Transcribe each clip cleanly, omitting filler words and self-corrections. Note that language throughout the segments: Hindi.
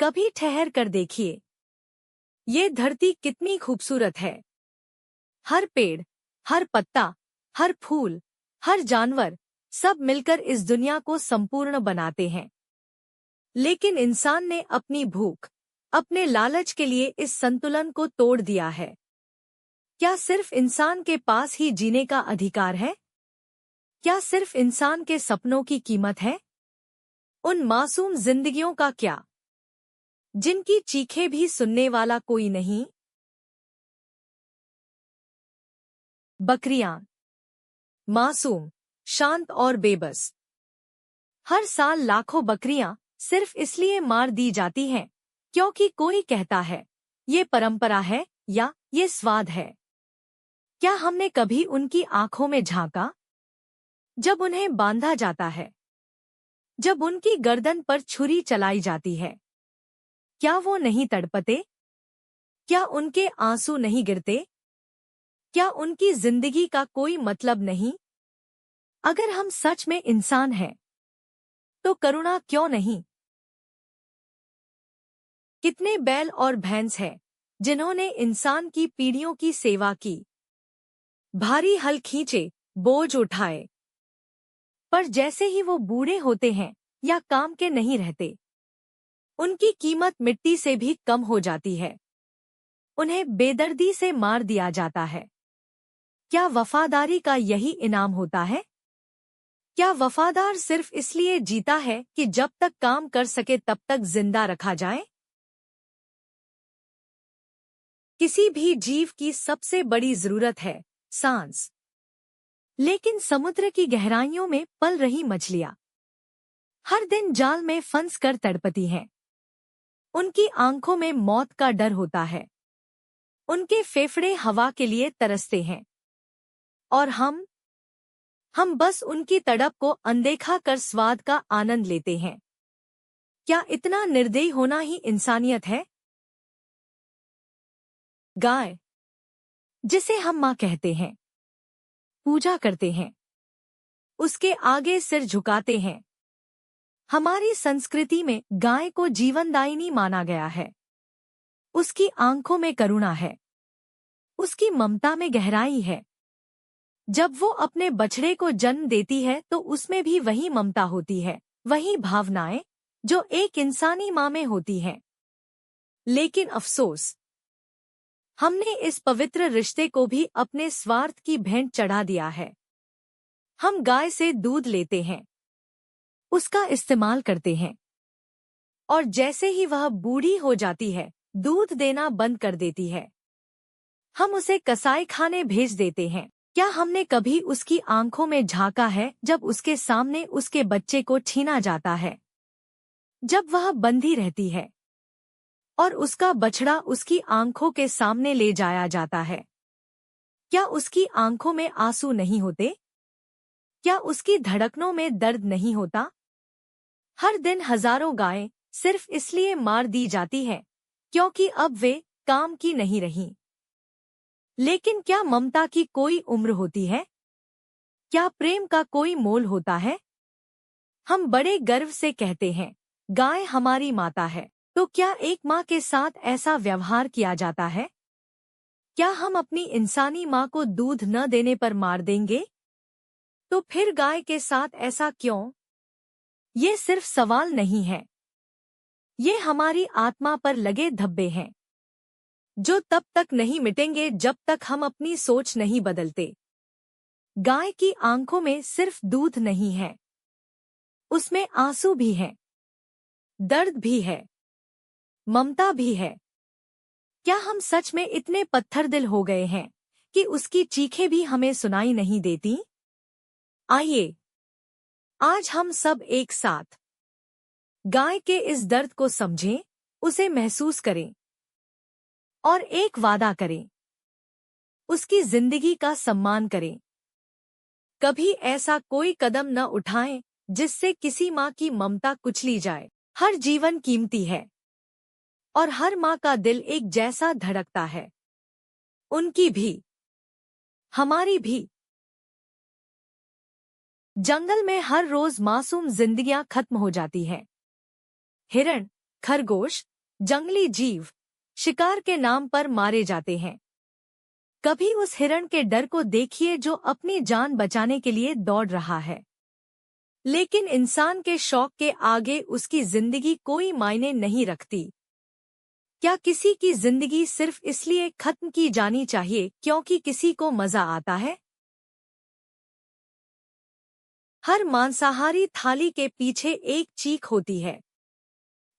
कभी ठहर कर देखिए, ये धरती कितनी खूबसूरत है। हर पेड़, हर पत्ता, हर फूल, हर जानवर, सब मिलकर इस दुनिया को संपूर्ण बनाते हैं। लेकिन इंसान ने अपनी भूख, अपने लालच के लिए इस संतुलन को तोड़ दिया है। क्या सिर्फ इंसान के पास ही जीने का अधिकार है? क्या सिर्फ इंसान के सपनों की कीमत है? उन मासूम जिंदगियों का क्या, जिनकी चीखें भी सुनने वाला कोई नहीं? बकरियां, मासूम, शांत और बेबस। हर साल लाखों बकरियां सिर्फ इसलिए मार दी जाती हैं क्योंकि कोई कहता है ये परंपरा है या ये स्वाद है। क्या हमने कभी उनकी आंखों में झांका जब उन्हें बांधा जाता है, जब उनकी गर्दन पर छुरी चलाई जाती है? क्या वो नहीं तड़पते? क्या उनके आंसू नहीं गिरते? क्या उनकी जिंदगी का कोई मतलब नहीं? अगर हम सच में इंसान हैं तो करुणा क्यों नहीं? कितने बैल और भैंस हैं जिन्होंने इंसान की पीढ़ियों की सेवा की, भारी हल खींचे, बोझ उठाए, पर जैसे ही वो बूढ़े होते हैं या काम के नहीं रहते, उनकी कीमत मिट्टी से भी कम हो जाती है। उन्हें बेदर्दी से मार दिया जाता है। क्या वफादारी का यही इनाम होता है? क्या वफादार सिर्फ इसलिए जीता है कि जब तक काम कर सके तब तक जिंदा रखा जाए? किसी भी जीव की सबसे बड़ी जरूरत है सांस। लेकिन समुद्र की गहराइयों में पल रही मछलियां हर दिन जाल में फंस कर तड़पती हैं। उनकी आंखों में मौत का डर होता है। उनके फेफड़े हवा के लिए तरसते हैं। और हम बस उनकी तड़प को अनदेखा कर स्वाद का आनंद लेते हैं। क्या इतना निर्दयी होना ही इंसानियत है? गाय, जिसे हम माँ कहते हैं, पूजा करते हैं, उसके आगे सिर झुकाते हैं। हमारी संस्कृति में गाय को जीवनदायिनी माना गया है। उसकी आंखों में करुणा है, उसकी ममता में गहराई है। जब वो अपने बछड़े को जन्म देती है तो उसमें भी वही ममता होती है, वही भावनाएं जो एक इंसानी माँ में होती हैं। लेकिन अफसोस, हमने इस पवित्र रिश्ते को भी अपने स्वार्थ की भेंट चढ़ा दिया है। हम गाय से दूध लेते हैं, उसका इस्तेमाल करते हैं, और जैसे ही वह बूढ़ी हो जाती है, दूध देना बंद कर देती है। हम उसे कसाई खाने भेज देते हैं। क्या हमने कभी उसकी आंखों में झांका है जब उसके सामने उसके बच्चे को छीना जाता है, जब वह बंधी रहती है और उसका बछड़ा उसकी आंखों के सामने ले जाया जाता है? क्या उसकी आंखों में आंसू नहीं होते? क्या उसकी धड़कनों में दर्द नहीं होता? हर दिन हजारों गायें सिर्फ इसलिए मार दी जाती हैं क्योंकि अब वे काम की नहीं रहीं। लेकिन क्या ममता की कोई उम्र होती है? क्या प्रेम का कोई मोल होता है? हम बड़े गर्व से कहते हैं, गाय हमारी माता है। तो क्या एक माँ के साथ ऐसा व्यवहार किया जाता है? क्या हम अपनी इंसानी माँ को दूध न देने पर मार देंगे? तो फिर गाय के साथ ऐसा क्यों? ये सिर्फ सवाल नहीं है, ये हमारी आत्मा पर लगे धब्बे हैं, जो तब तक नहीं मिटेंगे जब तक हम अपनी सोच नहीं बदलते। गाय की आंखों में सिर्फ दूध नहीं है, उसमें आंसू भी हैं, दर्द भी है, ममता भी है। क्या हम सच में इतने पत्थर दिल हो गए हैं कि उसकी चीखें भी हमें सुनाई नहीं देती? आइए, आज हम सब एक साथ गाय के इस दर्द को समझें, उसे महसूस करें और एक वादा करें, उसकी जिंदगी का सम्मान करें। कभी ऐसा कोई कदम न उठाएं जिससे किसी माँ की ममता कुचली जाए। हर जीवन कीमती है और हर माँ का दिल एक जैसा धड़कता है। उनकी भी, हमारी भी। जंगल में हर रोज मासूम जिंदगियां खत्म हो जाती हैं। हिरण, खरगोश, जंगली जीव शिकार के नाम पर मारे जाते हैं। कभी उस हिरण के डर को देखिए जो अपनी जान बचाने के लिए दौड़ रहा है। लेकिन इंसान के शौक के आगे उसकी जिंदगी कोई मायने नहीं रखती। क्या किसी की जिंदगी सिर्फ इसलिए खत्म की जानी चाहिए क्योंकि किसी को मजा आता है? हर मांसाहारी थाली के पीछे एक चीख होती है,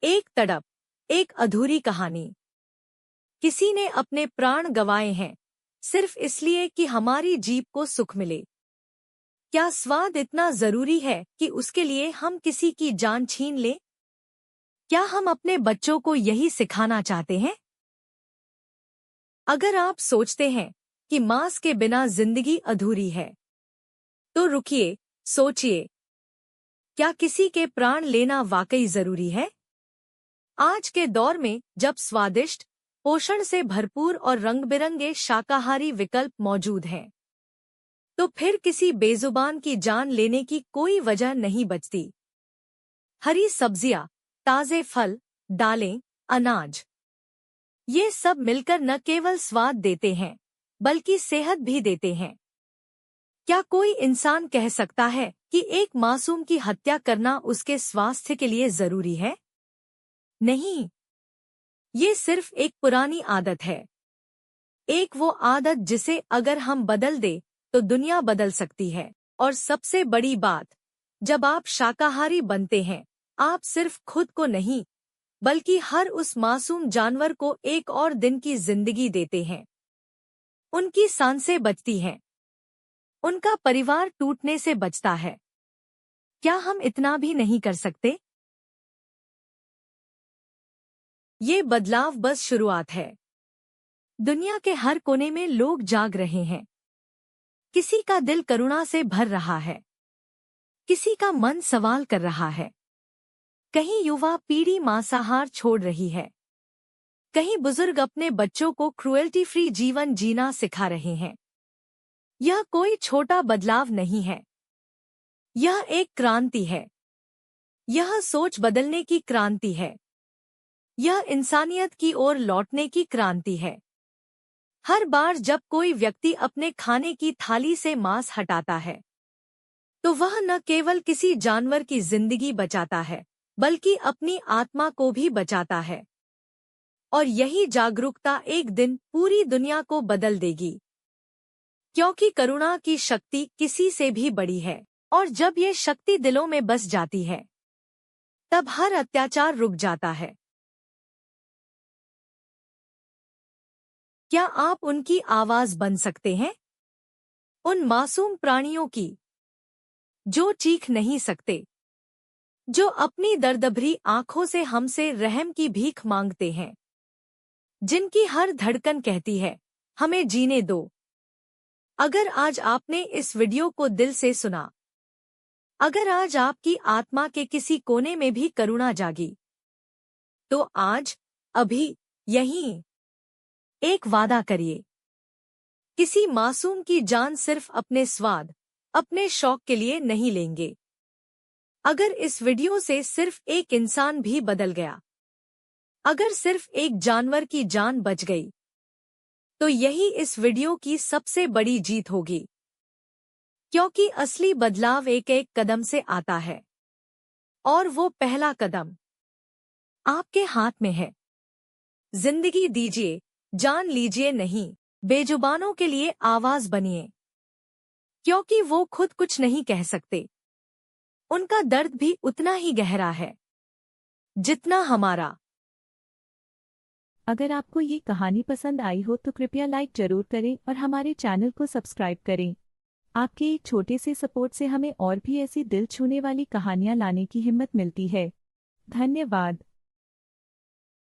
एक तड़प, एक अधूरी कहानी। किसी ने अपने प्राण गंवाए हैं सिर्फ इसलिए कि हमारी जीभ को सुख मिले। क्या स्वाद इतना जरूरी है कि उसके लिए हम किसी की जान छीन लें? क्या हम अपने बच्चों को यही सिखाना चाहते हैं? अगर आप सोचते हैं कि मांस के बिना जिंदगी अधूरी है, तो रुकिए, सोचिए, क्या किसी के प्राण लेना वाकई जरूरी है? आज के दौर में जब स्वादिष्ट, पोषण से भरपूर और रंग-बिरंगे शाकाहारी विकल्प मौजूद हैं, तो फिर किसी बेजुबान की जान लेने की कोई वजह नहीं बचती। हरी सब्जियां, ताजे फल, दालें, अनाज, ये सब मिलकर न केवल स्वाद देते हैं, बल्कि सेहत भी देते हैं। क्या कोई इंसान कह सकता है कि एक मासूम की हत्या करना उसके स्वास्थ्य के लिए जरूरी है? नहीं, ये सिर्फ एक पुरानी आदत है। एक वो आदत जिसे अगर हम बदल दें तो दुनिया बदल सकती है। और सबसे बड़ी बात, जब आप शाकाहारी बनते हैं, आप सिर्फ खुद को नहीं, बल्कि हर उस मासूम जानवर को एक और दिन की जिंदगी देते हैं। उनकी सांसें बचती हैं, उनका परिवार टूटने से बचता है। क्या हम इतना भी नहीं कर सकते? ये बदलाव बस शुरुआत है। दुनिया के हर कोने में लोग जाग रहे हैं। किसी का दिल करुणा से भर रहा है, किसी का मन सवाल कर रहा है। कहीं युवा पीढ़ी मांसाहार छोड़ रही है, कहीं बुजुर्ग अपने बच्चों को क्रूएल्टी फ्री जीवन जीना सिखा रहे हैं। यह कोई छोटा बदलाव नहीं है, यह एक क्रांति है। यह सोच बदलने की क्रांति है। यह इंसानियत की ओर लौटने की क्रांति है। हर बार जब कोई व्यक्ति अपने खाने की थाली से मांस हटाता है, तो वह न केवल किसी जानवर की जिंदगी बचाता है, बल्कि अपनी आत्मा को भी बचाता है। और यही जागरूकता एक दिन पूरी दुनिया को बदल देगी। क्योंकि करुणा की शक्ति किसी से भी बड़ी है, और जब ये शक्ति दिलों में बस जाती है, तब हर अत्याचार रुक जाता है। क्या आप उनकी आवाज बन सकते हैं? उन मासूम प्राणियों की, जो चीख नहीं सकते, जो अपनी दर्दभरी आंखों से हमसे रहम की भीख मांगते हैं, जिनकी हर धड़कन कहती है, हमें जीने दो। अगर आज आपने इस वीडियो को दिल से सुना, अगर आज आपकी आत्मा के किसी कोने में भी करुणा जागी, तो आज, अभी, यहीं एक वादा करिए। किसी मासूम की जान सिर्फ अपने स्वाद, अपने शौक के लिए नहीं लेंगे। अगर इस वीडियो से सिर्फ एक इंसान भी बदल गया, अगर सिर्फ एक जानवर की जान बच गई, तो यही इस वीडियो की सबसे बड़ी जीत होगी। क्योंकि असली बदलाव एक एक कदम से आता है, और वो पहला कदम आपके हाथ में है। जिंदगी दीजिए, जान लीजिए नहीं, बेजुबानों के लिए आवाज बनिए। क्योंकि वो खुद कुछ नहीं कह सकते, उनका दर्द भी उतना ही गहरा है जितना हमारा। अगर आपको ये कहानी पसंद आई हो तो कृपया लाइक जरूर करें और हमारे चैनल को सब्सक्राइब करें। आपके एक छोटे से सपोर्ट से हमें और भी ऐसी दिल छूने वाली कहानियां लाने की हिम्मत मिलती है। धन्यवाद।